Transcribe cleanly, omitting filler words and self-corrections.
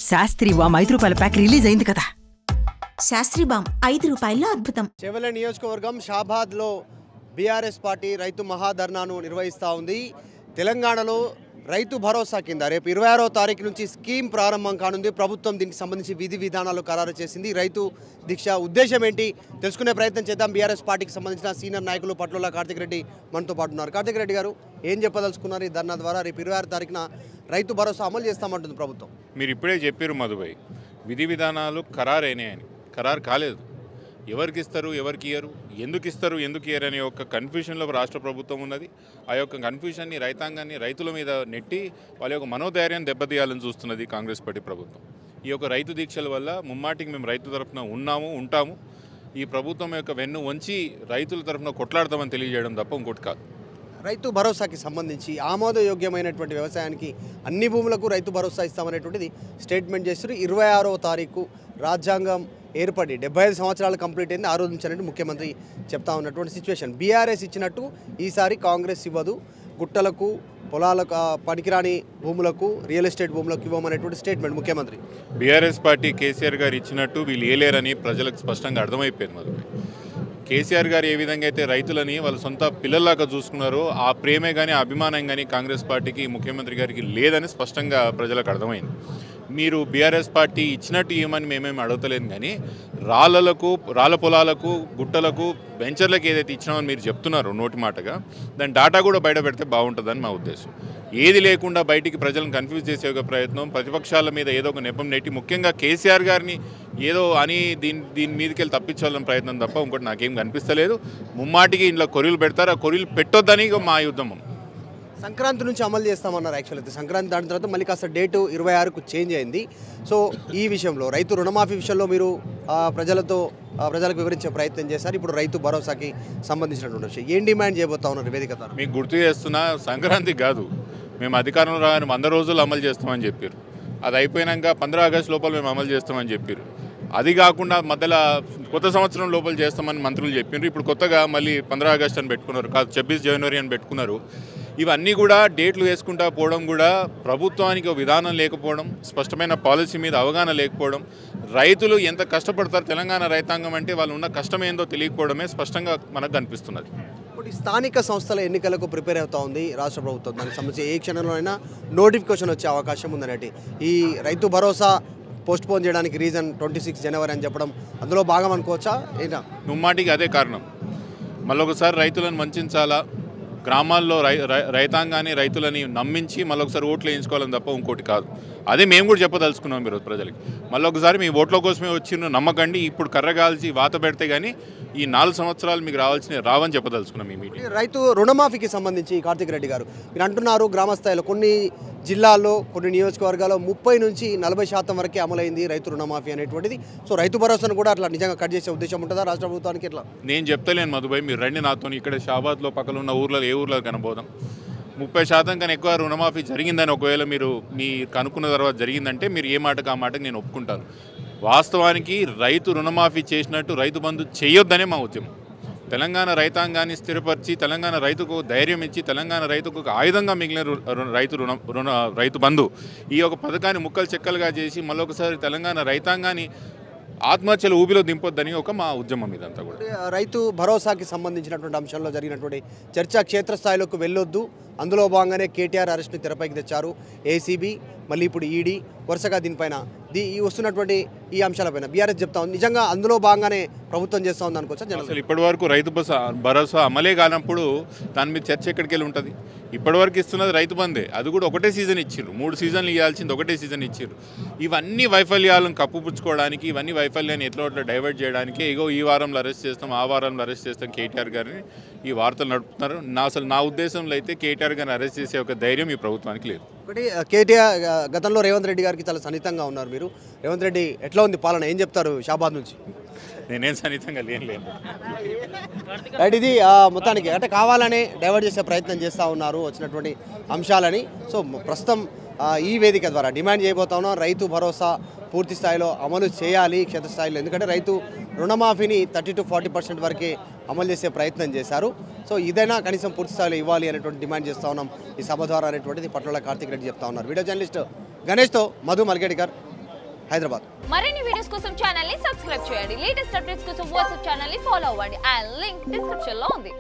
Sastry balm ₹5 pack release అయింది కదా. Sastry balm ₹5 అద్భుతం. చెవెల నియోజకవర్గం షాబాద్లో బీఆర్ఎస్ పార్టీ రైతు మహాధర్నాను నిర్వహిస్తూ ఉంది. తెలంగాణలో రైతు భరోసా కింద రేపు 26వ తారీఖు నుంచి స్కీమ్ ప్రారంభం కానుంది. ప్రభుత్వం దీనికి సంబంధించి విధి విధానాలు ఖరారు చేసింది. రైతు దీక్ష ఉద్దేశం ఏంటి తెలుసుకునే ప్రయత్నం చేద్దాం. బీఆర్ఎస్ పార్టీకి సంబంధించిన సీనియర్ నాయకులు పట్ల కార్తిక్ రెడ్డి మనతో పాటు ఉన్నారు. కార్తిక్ రెడ్డి గారు, ఏం చెప్పదలుచుకున్నారు ఈ ధర్నా ద్వారా? రేపు 26వ తారీఖున రైతు భరోసా అమలు చేస్తామంటుంది ప్రభుత్వం. మీరు ఇప్పుడే చెప్పారు మధుభాయ్, విధి విధానాలు ఖరారైనాయని. ఖరారు కాలేదు. ఎవరికి ఇస్తారు, ఎవరికి ఇయ్యరు, ఎందుకు ఇస్తారు, ఎందుకు ఇయ్యరు అనే ఒక కన్ఫ్యూషన్లో రాష్ట్ర ప్రభుత్వం ఉన్నది. ఆ యొక్క కన్ఫ్యూషన్ని, రైతాంగాన్ని రైతుల మీద నెట్టి వాళ్ళ యొక్క మనోధైర్యాన్ని దెబ్బతీయాలని చూస్తున్నది కాంగ్రెస్ పార్టీ ప్రభుత్వం. ఈ యొక్క రైతు దీక్షల వల్ల ముమ్మాటికి మేము రైతు తరఫున ఉంటాము. ఈ ప్రభుత్వం యొక్క వెన్ను వంచి రైతుల తరఫున కొట్లాడతామని తెలియజేయడం తప్ప ఇంకోటి కాదు. రైతు భరోసాకి సంబంధించి ఆమోదయోగ్యమైనటువంటి వ్యవసాయానికి అన్ని భూములకు రైతు భరోసా ఇస్తామనేటువంటిది స్టేట్మెంట్ చేస్తారు. 26వ తారీఖు రాజ్యాంగం ఏర్పడి 75 సంవత్సరాలు కంప్లీట్ అయింది. ఆ రోజు నుంచి అనేది ముఖ్యమంత్రి చెప్తా ఉన్నటువంటి సిచ్యువేషన్. బీఆర్ఎస్ ఇచ్చినట్టు ఈసారి కాంగ్రెస్ ఇవ్వదు, గుట్టలకు పొలాలకు పనికిరాని భూములకు రియల్ ఎస్టేట్ భూములకు ఇవ్వమనేటువంటి స్టేట్మెంట్ ముఖ్యమంత్రి. బీఆర్ఎస్ పార్టీ కేసీఆర్ గారు ఇచ్చినట్టు వీళ్ళు ఏలేరని ప్రజలకు స్పష్టంగా అర్థమైపోయింది. మరి కేసీఆర్ గారు ఏ విధంగా అయితే రైతులని వాళ్ళ సొంత పిల్లల్లాగా చూసుకున్నారో ఆ ప్రేమే కానీ ఆ అభిమానం కానీ కాంగ్రెస్ పార్టీకి ముఖ్యమంత్రి గారికి లేదని స్పష్టంగా ప్రజలకు అర్థమైంది. మీరు బీఆర్ఎస్ పార్టీ ఇచ్చినట్టు ఇవ్వమని మేమేమి అడగలేదు, కానీ రాళ్ళ పొలాలకు గుట్టలకు వెంచర్లకు ఏదైతే ఇచ్చినామని మీరు చెప్తున్నారో నోటి మాటగా, దాని డాటా కూడా బయట పెడితే బాగుంటుందని మా ఉద్దేశం. ఏది లేకుండా బయటికి ప్రజలను కన్ఫ్యూజ్ చేసే ఒక ప్రయత్నం, ప్రతిపక్షాల మీద ఏదో ఒక నెపం నెట్టి ముఖ్యంగా కేసీఆర్ గారిని ఏదో అని దీని మీదకి వెళ్ళి తప్పించాలని ప్రయత్నం తప్ప ఇంకోటి నాకేం కనిపిస్తలేదు. ముమ్మాటికి ఇంట్లో కొర్రీలు పెడతారు, ఆ కొర్రీలు పెట్టొద్దని మా యుద్ధం. సంక్రాంతి నుంచి అమలు చేస్తామన్నారు. యాక్చువల్ అయితే సంక్రాంతి దాని తర్వాత మళ్ళీ కాస్త డేటు 26కు చేంజ్ అయింది. సో ఈ విషయంలో రైతు రుణమాఫీ విషయంలో మీరు ప్రజలకు వివరించే ప్రయత్నం చేశారు. ఇప్పుడు రైతు భరోసాకి సంబంధించినటువంటి విషయం ఏం డిమాండ్ చేయబోతా ఉన్నారు వేదిక ద్వారా? మీకు గుర్తు చేస్తున్నా, సంక్రాంతి కాదు, మేము అధికారంలో రాగానే 100 రోజులు అమలు చేస్తామని చెప్పారు. అది అయిపోయినాక 15 ఆగస్టు లోపల మేము అమలు చేస్తామని చెప్పారు. అది కాకుండా మధ్యలో కొత్త సంవత్సరం లోపల చేస్తామని మంత్రులు చెప్పారు. ఇప్పుడు కొత్తగా మళ్ళీ 15 ఆగస్టు అని పెట్టుకున్నారు, కాదు 26 జనవరి అని పెట్టుకున్నారు. ఇవన్నీ కూడా డేట్లు వేసుకుంటా పోవడం కూడా ప్రభుత్వానికి ఒక విధానం లేకపోవడం, స్పష్టమైన పాలసీ మీద అవగాహన లేకపోవడం, రైతులు ఎంత కష్టపడతారు తెలంగాణ రైతాంగం అంటే వాళ్ళు ఉన్న కష్టం ఏందో తెలియకపోవడమే స్పష్టంగా మనకు కనిపిస్తున్నది. ఇప్పుడు స్థానిక సంస్థల ఎన్నికలకు ప్రిపేర్ అవుతూ ఉంది రాష్ట్ర ప్రభుత్వం. దానికి సంబంధించి ఏ క్షణంలో అయినా నోటిఫికేషన్ వచ్చే అవకాశం ఉందనేటి ఈ రైతు భరోసా పోస్ట్ పోన్ చేయడానికి రీజన్ 26 జనవరి అని చెప్పడం అందులో భాగం అనుకోవచ్చా? ఏనా ముమ్మాటికి అదే కారణం. మళ్ళొకసారి రైతులను వంచాలా, గ్రామాల్లో రైతాంగాన్ని రైతులని నమ్మించి మళ్ళొకసారి ఓట్లు వేయించుకోవాలని తప్ప ఇంకోటి కాదు. అదే మేము కూడా చెప్పదలుచుకున్నాం మీరు ప్రజలకి. మళ్ళొకసారి మీ ఓట్ల కోసమే వచ్చిన నమ్మకండి, ఇప్పుడు కర్రగాల్చి వాత పెడితే కానీ ఈ 4 సంవత్సరాలు మీకు రావని చెప్పదలుచుకున్నాం ఈ మీటింగ్. రైతు రుణమాఫీకి సంబంధించి కార్తిక్ రెడ్డి గారు, మీరు అంటున్నారు గ్రామ స్థాయిలో కొన్ని జిల్లాల్లో కొన్ని నియోజకవర్గాల్లో 30 నుంచి 40% వరకే అమలైంది రైతు రుణమాఫీ అనేటువంటిది. సో రైతు భరోసాను కూడా అట్లా నిజంగా కట్ చేసే ఉద్దేశం ఉంటుందా రాష్ట్ర ప్రభుత్వానికి? ఎట్లా నేను చెప్తలేను మధుబాయ్, మీరు రండి నాతో. ఇక్కడ షాబాద్లో పక్కన ఉన్న ఊర్లో ఏ ఊర్లో కనబోదాం 30% కన్నా ఎక్కువ రుణమాఫీ జరిగిందని ఒకవేళ మీరు కనుక్కున్న తర్వాత జరిగిందంటే మీరు ఏ మాటకు ఆ మాటకు నేను ఒప్పుకుంటాను. వాస్తవానికి రైతు రుణమాఫీ చేసినట్టు రైతు బంధు చేయొద్దనే మా ఉద్యమం. తెలంగాణ రైతాంగాన్ని స్థిరపరిచి తెలంగాణ రైతుకు ధైర్యం ఇచ్చి తెలంగాణ రైతుకు ఒక ఆయుధంగా మిగిలిన రైతు బంధు ఈ యొక్క పథకాన్ని ముక్కలు చెక్కలుగా చేసి మళ్ళొకసారి తెలంగాణ రైతాంగాన్ని ఆత్మహత్యలు ఊబిలో దింపొద్దని ఒక మా ఉద్యమం ఇదంతా కూడా. రైతు భరోసాకి సంబంధించినటువంటి అంశంలో జరిగినటువంటి చర్చ క్షేత్రస్థాయిలోకి వెళ్ళొద్దు, అందులో భాగంగానే కేటీఆర్ అరెస్ట్ని తెరపైకి తెచ్చారు. ఏసీబీ మళ్ళీ ఇప్పుడు ఈడీ వరుసగా దీనిపైన వస్తున్నటువంటి ఈ అంశాలపైన బీఆర్ఎస్ చెప్తా ఉంది. నిజంగా అందులో భాగంగానే ప్రభుత్వం చేస్తూ ఉంది అనుకోవచ్చా? అసలు ఇప్పటి వరకు రైతు భరోసా అమలే కానప్పుడు దాని మీద చర్చ ఎక్కడికి వెళ్ళి ఉంటుంది? ఇప్పటివరకు ఇస్తున్నది రైతు బందే, అది కూడా ఒకటే సీజన్ ఇచ్చిర్రు. 3 సీజన్లు ఇవ్వాల్సింది ఒకటే సీజన్ ఇచ్చిర్రు. ఇవన్నీ వైఫల్యాలను కప్పుపుచ్చుకోవడానికి, ఇవన్నీ వైఫల్యాన్ని ఎట్లా డైవర్ట్ చేయడానికి ఇగో ఈ వారంలో అరెస్ట్ చేస్తాం, ఆ వారంలో అరెస్ట్ చేస్తాం కేటీఆర్ గారిని ఈ వార్తలు నడుపుతున్నారు. నా ఉద్దేశంలో అయితే కేటీఆర్ గారిని అరెస్ట్ చేసే ఒక ధైర్యం ఈ ప్రభుత్వానికి లేదు. ఒకటి కేటీఆర్ గతంలో రేవంత్ రెడ్డి గారికి చాలా సన్నిహితంగా ఉన్నారు మీరు. రేవంత్ రెడ్డి ఎట్లా ఉంది పాలన, ఏం చెప్తారు షాబాద్ నుంచి? నేనేం సన్నిహితంగా లేను. రైట్, ఇది మొత్తానికి అంటే కావాలనే డైవర్ట్ చేసే ప్రయత్నం చేస్తూ ఉన్నారు వచ్చినటువంటి అంశాలని. సో ప్రస్తుతం ఈ వేదిక ద్వారా డిమాండ్ చేయబోతా ఉన్నాం, రైతు భరోసా పూర్తి స్థాయిలో అమలు చేయాలి క్షేత్రస్థాయిలో. ఎందుకంటే రైతు రుణమాఫీని 30 to 40% వరకే అమలు చేసే ప్రయత్నం చేశారు. సో ఇదైనా కనీసం పూర్తి స్థాయిలో ఇవ్వాలి అనేటువంటి డిమాండ్ చేస్తూ ఉన్నాం ఈ సభ ద్వారా అనేటువంటిది పట్ల కార్తిక్ రెడ్డి చెప్తా ఉన్నారు. వీడియో జర్నలిస్ట్ గణేష్తో మధు మల్కేడికర్, హైదరాబాద్. మరిన్ని వీడియోస్ కోసం ఛానల్ ని సబ్స్క్రైబ్ చేయండి. లేటెస్ట్ అప్డేట్స్ కోసం వాట్సాప్ ఛానల్ ని ఫాలో అవ్వండి. ఆ లింక్ డిస్క్రిప్షన్ లో ఉంది.